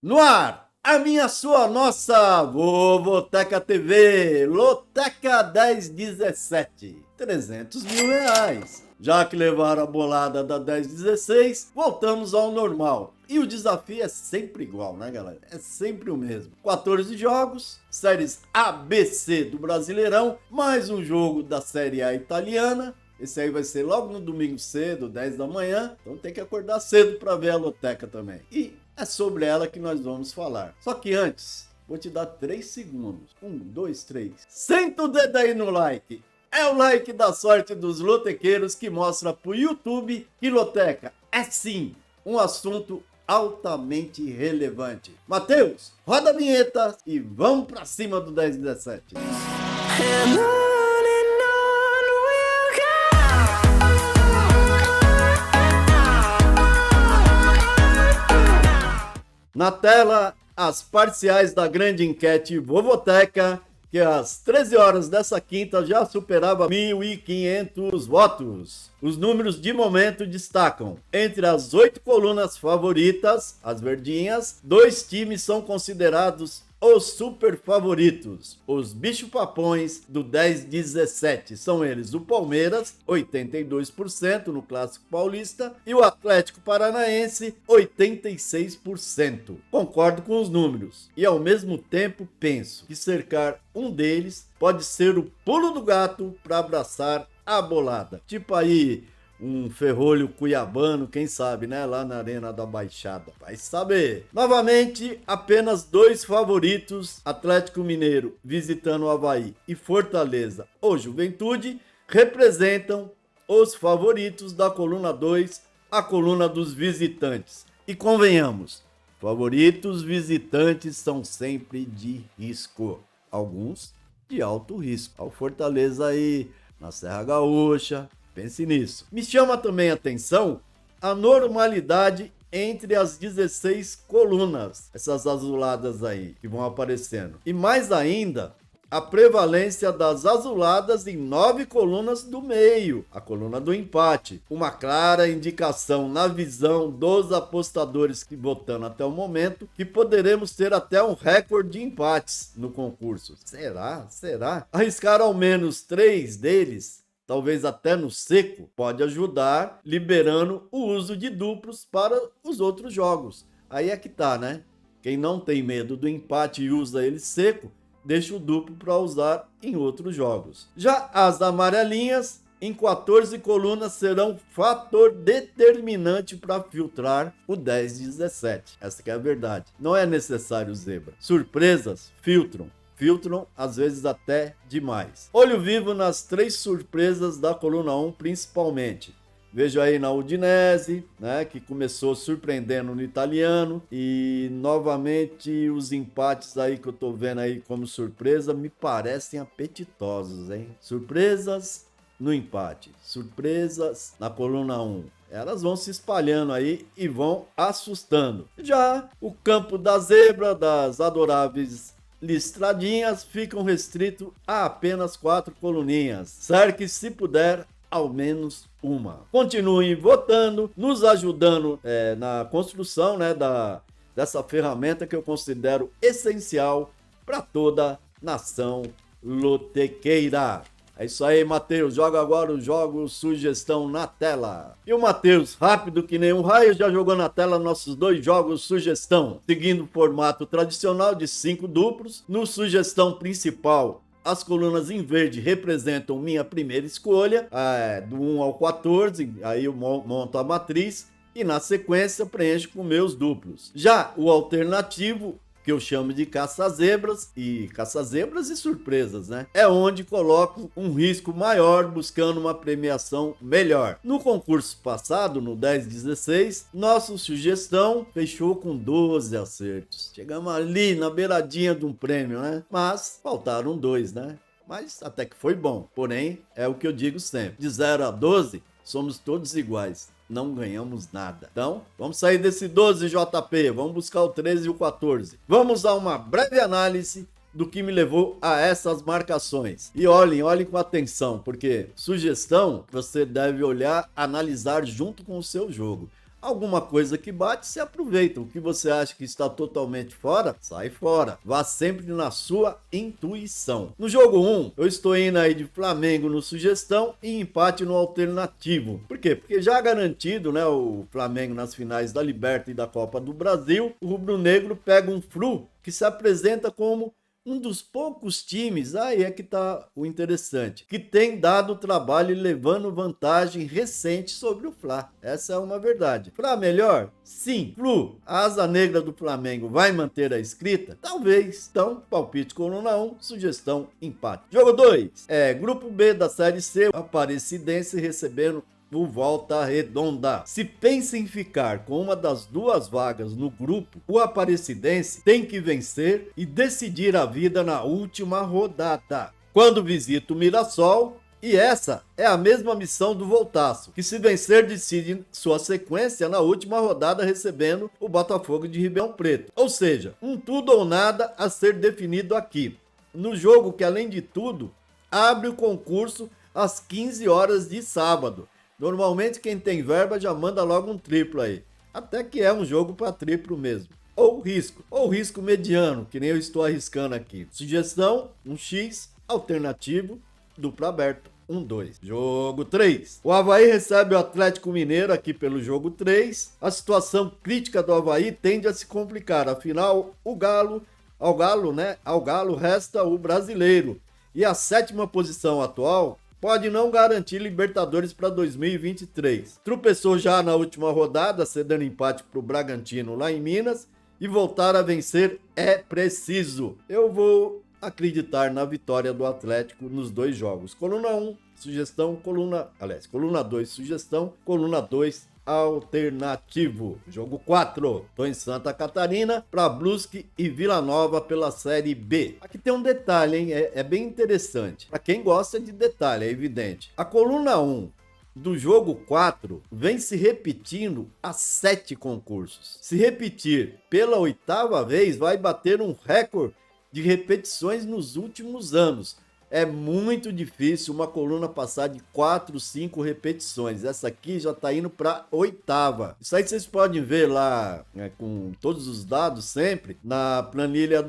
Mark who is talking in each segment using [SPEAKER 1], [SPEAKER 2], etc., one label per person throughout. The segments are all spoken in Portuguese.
[SPEAKER 1] No ar, a minha, sua, nossa Vovoteca TV, Loteca 1017, 300 mil reais. Já que levaram a bolada da 1016, voltamos ao normal. E o desafio é sempre igual, né, galera? É sempre o mesmo. 14 jogos, séries ABC do Brasileirão, mais um jogo da Série A italiana. Esse aí vai ser logo no domingo cedo, 10 da manhã. Então tem que acordar cedo para ver a Loteca também. E é sobre ela que nós vamos falar. Só que antes, vou te dar 3 segundos. 1, 2, 3. Senta o dedo aí no like. É o like da sorte dos lotequeiros que mostra pro YouTube que loteca é sim um assunto altamente relevante. Matheus, roda a vinheta e vamos pra cima do 1017. Na tela, as parciais da grande enquete Vovoteca, que às 13 horas dessa quinta já superava 1.500 votos. Os números de momento destacam: entre as 8 colunas favoritas, as verdinhas, 2 times são considerados os super favoritos, os bicho-papões do 10-17. São eles o Palmeiras, 82% no Clássico Paulista, e o Atlético Paranaense, 86%. Concordo com os números e ao mesmo tempo penso que cercar um deles pode ser o pulo do gato para abraçar a bolada. Tipo aí um ferrolho cuiabano, quem sabe, né? Lá na Arena da Baixada. Vai saber. Novamente, apenas 2 favoritos, Atlético Mineiro visitando o Avaí e Fortaleza ou Juventude, representam os favoritos da coluna 2, a coluna dos visitantes. E convenhamos, favoritos visitantes são sempre de risco. Alguns de alto risco. O Fortaleza aí na Serra Gaúcha. Pense nisso. Me chama também a atenção a normalidade entre as 16 colunas, essas azuladas aí que vão aparecendo. E mais ainda, a prevalência das azuladas em 9 colunas do meio, a coluna do empate. Uma clara indicação na visão dos apostadores que votando até o momento que poderemos ter até um recorde de empates no concurso. Será? Será? Arriscar ao menos 3 deles, talvez até no seco, pode ajudar, liberando o uso de duplos para os outros jogos. Aí é que tá, né? Quem não tem medo do empate e usa ele seco, deixa o duplo para usar em outros jogos. Já as amarelinhas, em 14 colunas, serão fator determinante para filtrar o 10-17. Essa que é a verdade. Não é necessário zebra. Surpresas filtram às vezes até demais. Olho vivo nas 3 surpresas da coluna 1 principalmente. Vejo aí na Udinese, né, que começou surpreendendo no italiano, e novamente os empates aí que eu tô vendo aí como surpresa me parecem apetitosos, hein? Surpresas no empate, surpresas na coluna 1. Elas vão se espalhando aí e vão assustando. Já o campo da zebra, das adoráveis listradinhas, ficam restritos a apenas 4 coluninhas. Cerque, se puder, ao menos uma. Continuem votando, nos ajudando na construção, né, dessa ferramenta que eu considero essencial para toda nação lotequeira. É isso aí, Matheus. Joga agora o jogo sugestão na tela. E o Matheus, rápido que nem um raio, já jogou na tela nossos 2 jogos sugestão, seguindo o formato tradicional de 5 duplos. No sugestão principal, as colunas em verde representam minha primeira escolha, do 1 ao 14, aí eu monto a matriz e na sequência preencho com meus duplos. Já o alternativo, que eu chamo de caça-zebras e surpresas, né? É onde coloco um risco maior buscando uma premiação melhor. No concurso passado, no 10-16, nossa sugestão fechou com 12 acertos. Chegamos ali na beiradinha de um prêmio, né? Mas faltaram 2, né? Mas até que foi bom. Porém, é o que eu digo sempre. De 0 a 12, somos todos iguais. Não ganhamos nada. Então, vamos sair desse 12 JP, vamos buscar o 13 e o 14. Vamos a uma breve análise do que me levou a essas marcações. E olhem com atenção, porque sugestão você deve olhar, analisar junto com o seu jogo. Alguma coisa que bate, se aproveita. O que você acha que está totalmente fora, sai fora. Vá sempre na sua intuição. No jogo 1, eu estou indo aí de Flamengo no sugestão e empate no alternativo. Por quê? Porque já garantido, né, o Flamengo nas finais da Libertadores e da Copa do Brasil, o rubro-negro pega um Flu que se apresenta como um dos poucos times, aí é que tá o interessante, que tem dado trabalho e levando vantagem recente sobre o Fla. Essa é uma verdade. Fla melhor? Sim. Flu, a asa negra do Flamengo vai manter a escrita? Talvez. Então, palpite coluna 1, sugestão empate. Jogo 2, grupo B da Série C, Aparecidense recebendo o Volta Redonda. Se pensa em ficar com uma das duas vagas no grupo, o Aparecidense tem que vencer e decidir a vida na última rodada, quando visita o Mirassol. E essa é a mesma missão do Voltaço, que se vencer decide sua sequência na última rodada recebendo o Botafogo de Ribeirão Preto. Ou seja, um tudo ou nada a ser definido aqui. No jogo que, além de tudo, abre o concurso às 15 horas de sábado. Normalmente quem tem verba já manda logo um triplo aí. Até que é um jogo para triplo mesmo. Ou risco mediano, que nem eu estou arriscando aqui. Sugestão, um X, alternativo, duplo aberto, 1-2. Jogo 3. O Avaí recebe o Atlético Mineiro aqui pelo jogo 3. A situação crítica do Avaí tende a se complicar. Afinal, ao Galo resta o brasileiro. E a 7ª posição atual pode não garantir Libertadores para 2023. Tropeçou já na última rodada, cedendo empate para o Bragantino lá em Minas, e voltar a vencer é preciso. Eu vou acreditar na vitória do Atlético nos 2 jogos. Coluna 1, sugestão, coluna 2, sugestão, coluna 2, alternativo. Jogo 4, tô em Santa Catarina para Brusque e Vila Nova pela Série B. Aqui tem um detalhe, hein? É bem interessante. Para quem gosta de detalhe, é evidente. A coluna 1 do jogo 4 vem se repetindo há 7 concursos. Se repetir pela 8ª vez, vai bater um recorde de repetições nos últimos anos. É muito difícil uma coluna passar de 4, 5 repetições. Essa aqui já está indo para 8ª. Isso aí vocês podem ver lá, com todos os dados sempre, na planilha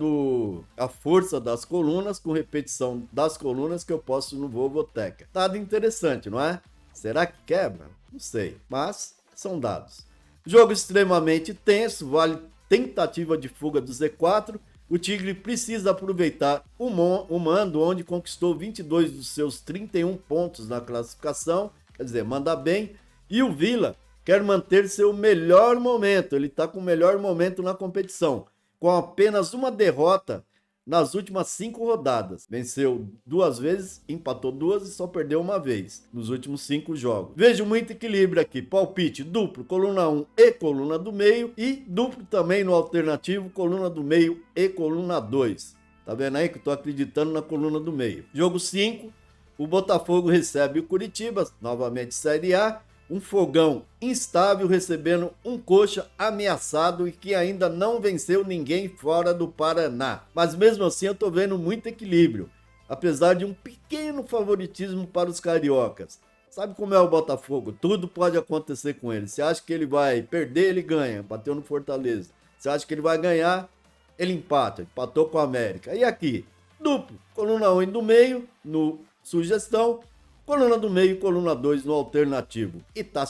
[SPEAKER 1] A Força das Colunas, com repetição das colunas que eu posto no Vovoteca. Dado interessante, não é? Será que quebra? Não sei, mas são dados. Jogo extremamente tenso, vale tentativa de fuga do Z4. O Tigre precisa aproveitar o mando, onde conquistou 22 dos seus 31 pontos na classificação, quer dizer, manda bem. E o Vila quer manter seu melhor momento, ele está com o melhor momento na competição, com apenas uma derrota nas últimas 5 rodadas. Venceu 2 vezes, empatou 2 e só perdeu 1 vez nos últimos 5 jogos. Vejo muito equilíbrio aqui. Palpite duplo, coluna 1 e coluna do meio. E duplo também no alternativo, coluna do meio e coluna 2. Tá vendo aí que eu tô acreditando na coluna do meio. Jogo 5, o Botafogo recebe o Curitiba, novamente Série A. Um Fogão instável recebendo um Coxa ameaçado e que ainda não venceu ninguém fora do Paraná. Mas mesmo assim eu tô vendo muito equilíbrio, apesar de um pequeno favoritismo para os cariocas. Sabe como é o Botafogo? Tudo pode acontecer com ele. Você acha que ele vai perder, ele ganha. Bateu no Fortaleza. Você acha que ele vai ganhar, ele empata. Empatou com a América. E aqui? Duplo. Coluna 1 do meio, no sugestão. Coluna do meio, coluna 2 no alternativo. E tá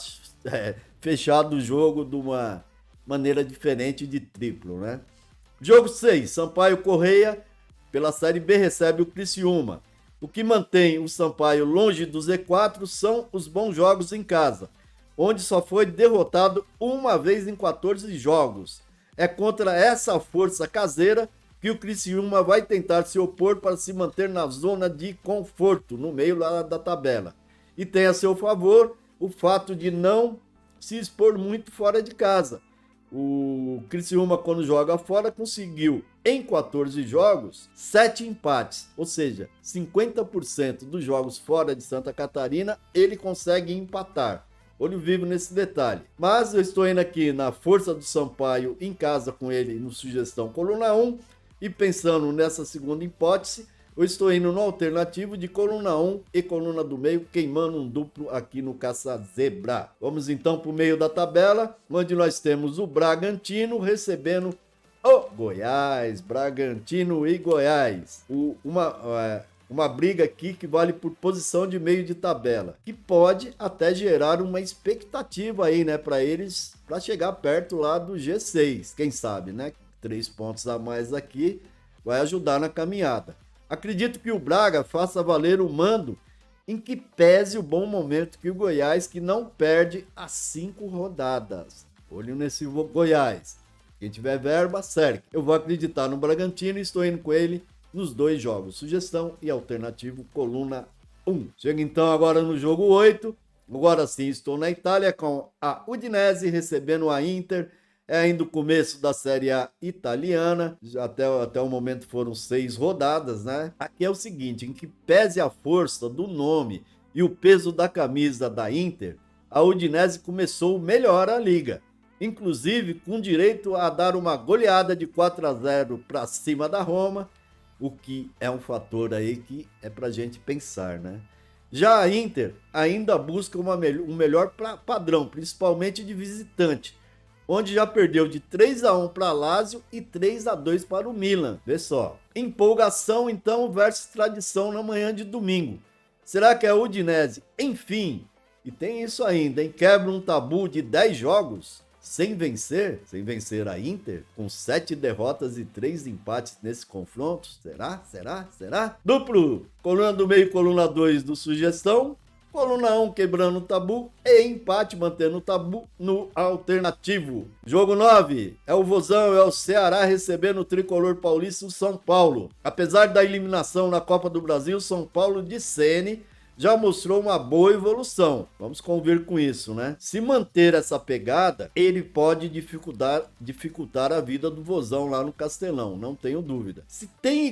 [SPEAKER 1] fechado o jogo de uma maneira diferente de triplo, né? Jogo 6, Sampaio Correia, pela Série B, recebe o Criciúma. O que mantém o Sampaio longe do Z4 são os bons jogos em casa, onde só foi derrotado 1 vez em 14 jogos. É contra essa força caseira que o Criciúma vai tentar se opor para se manter na zona de conforto, no meio lá da tabela. E tem a seu favor o fato de não se expor muito fora de casa. O Criciúma, quando joga fora, conseguiu, em 14 jogos, 7 empates. Ou seja, 50% dos jogos fora de Santa Catarina, ele consegue empatar. Olho vivo nesse detalhe. Mas eu estou indo aqui na força do Sampaio em casa com ele no sugestão coluna 1. E pensando nessa segunda hipótese, Eu estou indo no alternativo de coluna 1 e coluna do meio, queimando um duplo aqui no Caça-Zebra. Vamos então para o meio da tabela, onde nós temos o Bragantino recebendo o Goiás. Bragantino e Goiás. Uma briga aqui que vale por posição de meio de tabela, que pode até gerar uma expectativa aí, né, para eles, para chegar perto lá do G6, quem sabe, né? 3 pontos a mais aqui vai ajudar na caminhada. Acredito que o Braga faça valer o mando, em que pese o bom momento que o Goiás, que não perde as 5 rodadas. Olho nesse Goiás. Quem tiver verba, certo. Eu vou acreditar no Bragantino e estou indo com ele nos 2 jogos. Sugestão e alternativo, coluna 1. Chega então agora no jogo 8. Agora sim, estou na Itália com a Udinese recebendo a Inter. É ainda o começo da Série A italiana, até o momento foram 6 rodadas, né? Aqui é o seguinte, em que pese a força do nome e o peso da camisa da Inter, a Udinese começou melhor a liga, inclusive com direito a dar uma goleada de 4-0 para cima da Roma, o que é um fator aí que é pra gente pensar, né? Já a Inter ainda busca um melhor padrão, principalmente de visitante, onde já perdeu de 3-1 para Lazio e 3-2 para o Milan. Vê só. Empolgação, então, versus tradição na manhã de domingo. Será que a Udinese, enfim, e tem isso ainda, hein? Quebra um tabu de 10 jogos sem vencer a Inter, com 7 derrotas e 3 empates nesse confronto? Será? Duplo, coluna do meio, coluna 2 do Sugestão. Coluna 1 quebrando o tabu e empate mantendo o tabu no alternativo. Jogo 9 é o Vozão, é o Ceará recebendo o tricolor paulista, o São Paulo. Apesar da eliminação na Copa do Brasil, o São Paulo de Ceni já mostrou uma boa evolução. Vamos convir com isso, né? Se manter essa pegada, ele pode dificultar a vida do Vozão lá no Castelão, não tenho dúvida. Se tem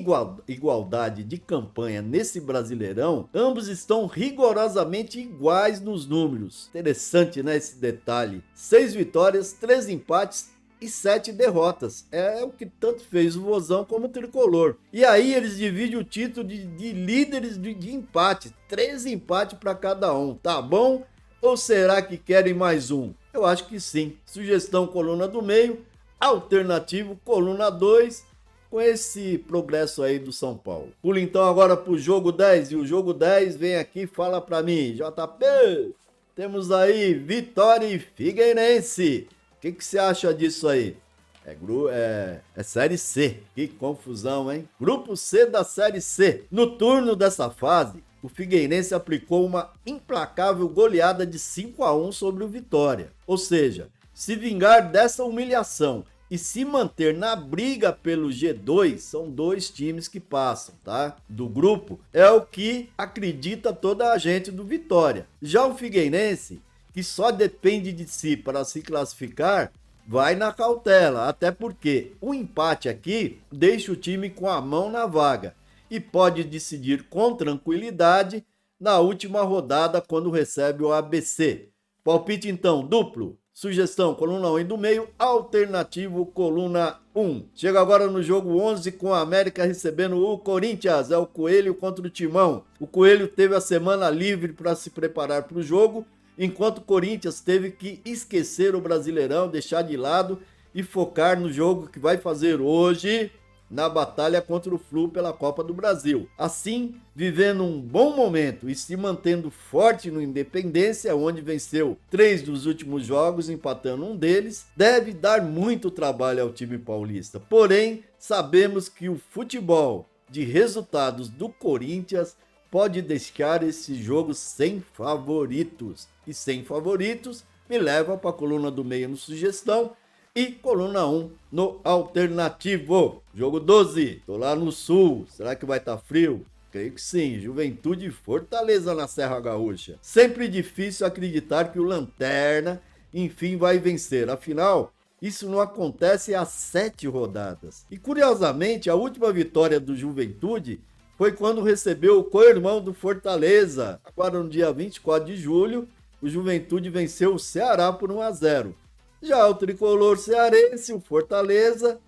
[SPEAKER 1] igualdade de campanha nesse Brasileirão, ambos estão rigorosamente iguais nos números. Interessante, né, esse detalhe. 6 vitórias, 3 empates e 7 derrotas. É o que tanto fez o Vozão como o Tricolor. E aí eles dividem o título de líderes de empate. 13 empates para cada um. Tá bom? Ou será que querem mais um? Eu acho que sim. Sugestão, coluna do meio. Alternativo, coluna 2. Com esse progresso aí do São Paulo. Pula então agora pro jogo 10. E o jogo 10 vem aqui e fala para mim. JP, temos aí Vitória e Figueirense. O que você acha disso aí? É Série C. Que confusão, hein? Grupo C da Série C. No turno dessa fase, o Figueirense aplicou uma implacável goleada de 5-1 sobre o Vitória. Ou seja, se vingar dessa humilhação e se manter na briga pelo G2, são 2 times que passam, tá? Do grupo, é o que acredita toda a gente do Vitória. Já o Figueirense, que só depende de si para se classificar, vai na cautela, até porque o empate aqui deixa o time com a mão na vaga e pode decidir com tranquilidade na última rodada quando recebe o ABC. Palpite então duplo, sugestão coluna 1 e do meio, alternativo coluna 1. Chega agora no jogo 11 com a América recebendo o Corinthians, é o Coelho contra o Timão. O Coelho teve a semana livre para se preparar para o jogo, enquanto o Corinthians teve que esquecer o Brasileirão, deixar de lado e focar no jogo que vai fazer hoje na batalha contra o Flu pela Copa do Brasil. Assim, vivendo um bom momento e se mantendo forte no Independência, onde venceu 3 dos últimos jogos, empatando um deles, deve dar muito trabalho ao time paulista. Porém, sabemos que o futebol de resultados do Corinthians pode deixar esse jogo sem favoritos. E sem favoritos, me leva para a coluna do meio no Sugestão e coluna 1 no Alternativo. Jogo 12, tô lá no Sul, será que vai estar frio? Creio que sim, Juventude e Fortaleza na Serra Gaúcha. Sempre difícil acreditar que o Lanterna, enfim, vai vencer. Afinal, isso não acontece há 7 rodadas. E curiosamente, a última vitória do Juventude foi quando recebeu o co-irmão do Fortaleza. Agora no dia 24 de julho, o Juventude venceu o Ceará por 1-0. Já o tricolor cearense, o Fortaleza,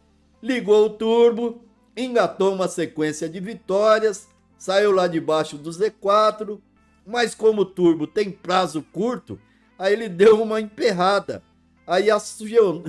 [SPEAKER 1] ligou o turbo engatou uma sequência de vitórias, saiu lá debaixo do Z4, mas como o Turbo tem prazo curto, aí ele deu uma emperrada. Aí acionou,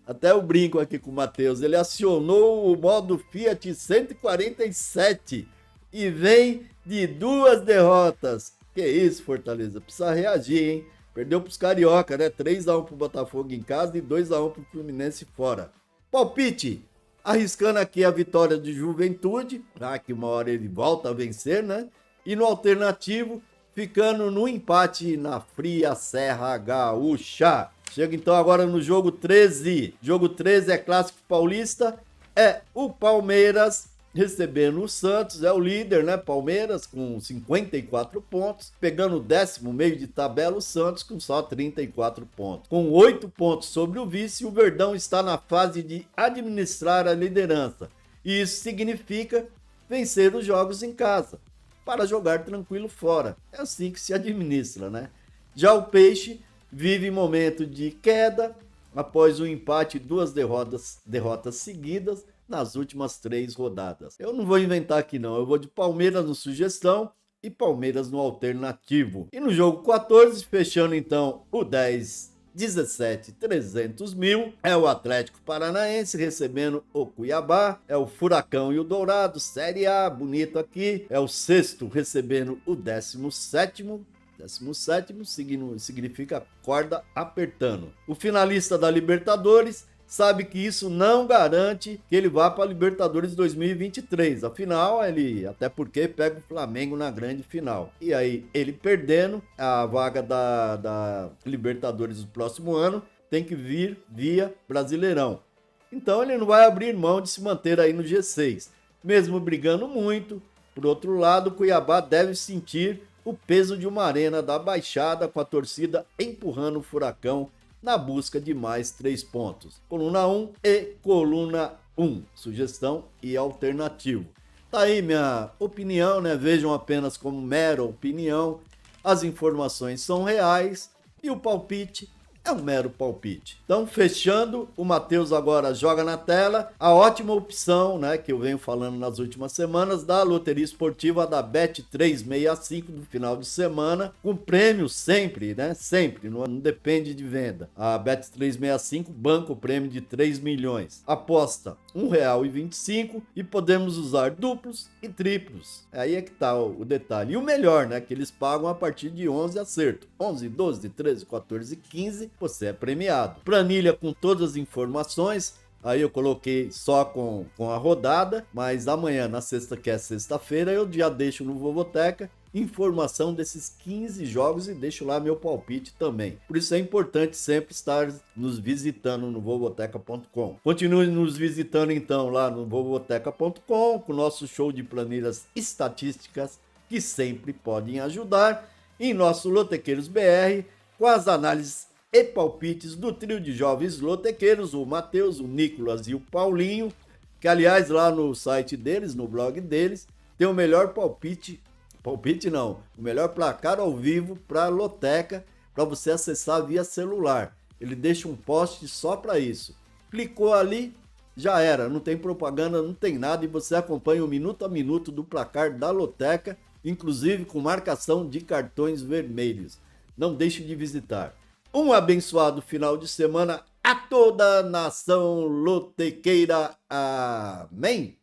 [SPEAKER 1] até eu brinco aqui com o Matheus, ele acionou o modo Fiat 147 e vem de 2 derrotas. Que isso, Fortaleza, precisa reagir, hein? Perdeu pros Carioca, né? 3-1 pro Botafogo em casa e 2-1 pro Fluminense fora. Palpite, arriscando aqui a vitória de Juventude, que uma hora ele volta a vencer, né? E no alternativo, ficando no empate na fria Serra Gaúcha. Chega então agora no jogo 13. Jogo 13 é clássico paulista, é o Palmeiras recebendo o Santos, é o líder, né? Palmeiras com 54 pontos, pegando o 10º meio de tabela, o Santos com só 34 pontos. Com 8 pontos sobre o vice, o Verdão está na fase de administrar a liderança. E isso significa vencer os jogos em casa, para jogar tranquilo fora. É assim que se administra, né? Já o Peixe vive momento de queda, após o empate e 2 derrotas seguidas, nas últimas 3 rodadas. Eu não vou inventar aqui não, eu vou de Palmeiras no sugestão e Palmeiras no alternativo. E no jogo 14, fechando então o 10-17, 300 mil, é o Atlético Paranaense recebendo o Cuiabá, é o Furacão e o Dourado, Série A, bonito aqui, é o sexto recebendo o 17º, 17º significa corda apertando. O finalista da Libertadores sabe que isso não garante que ele vá para a Libertadores 2023. Afinal, ele, até porque pega o Flamengo na grande final. E aí, ele perdendo a vaga da Libertadores do próximo ano, tem que vir via Brasileirão. Então, ele não vai abrir mão de se manter aí no G6. Mesmo brigando muito, por outro lado, o Cuiabá deve sentir o peso de uma arena da Baixada com a torcida empurrando o Furacão na busca de mais 3 pontos. Coluna 1 e coluna 1. Sugestão e alternativo. Tá aí minha opinião, né? Vejam apenas como mera opinião. As informações são reais e o palpite é um mero palpite. Então, fechando, o Matheus agora joga na tela a ótima opção, né, que eu venho falando nas últimas semanas, da loteria esportiva da Bet365 no final de semana, com prêmio sempre, né, sempre, não depende de venda. A Bet365 banca o prêmio de 3 milhões. Aposta R$1,25 e podemos usar duplos e triplos. Aí é que tá o detalhe. E o melhor, né, que eles pagam a partir de 11 acertos. 11, 12, 13, 14, 15, você é premiado. Planilha com todas as informações. Aí eu coloquei só com a rodada, mas amanhã, na sexta, que é sexta-feira, eu já deixo no Vovoteca informação desses 15 jogos e deixo lá meu palpite também. Por isso é importante sempre estar nos visitando no vovoteca.com. Continue nos visitando então lá no vovoteca.com com o nosso show de planilhas estatísticas que sempre podem ajudar. Em nosso Lotequeiros BR, com as análises e palpites do trio de jovens lotequeiros, o Matheus, o Nicolas e o Paulinho, que aliás lá no site deles, no blog deles, tem o melhor o melhor placar ao vivo para a Loteca, para você acessar via celular. Ele deixa um post só para isso. Clicou ali, já era, não tem propaganda, não tem nada e você acompanha o minuto a minuto do placar da Loteca, inclusive com marcação de cartões vermelhos. Não deixe de visitar. Um abençoado final de semana a toda a nação lotequeira. Amém!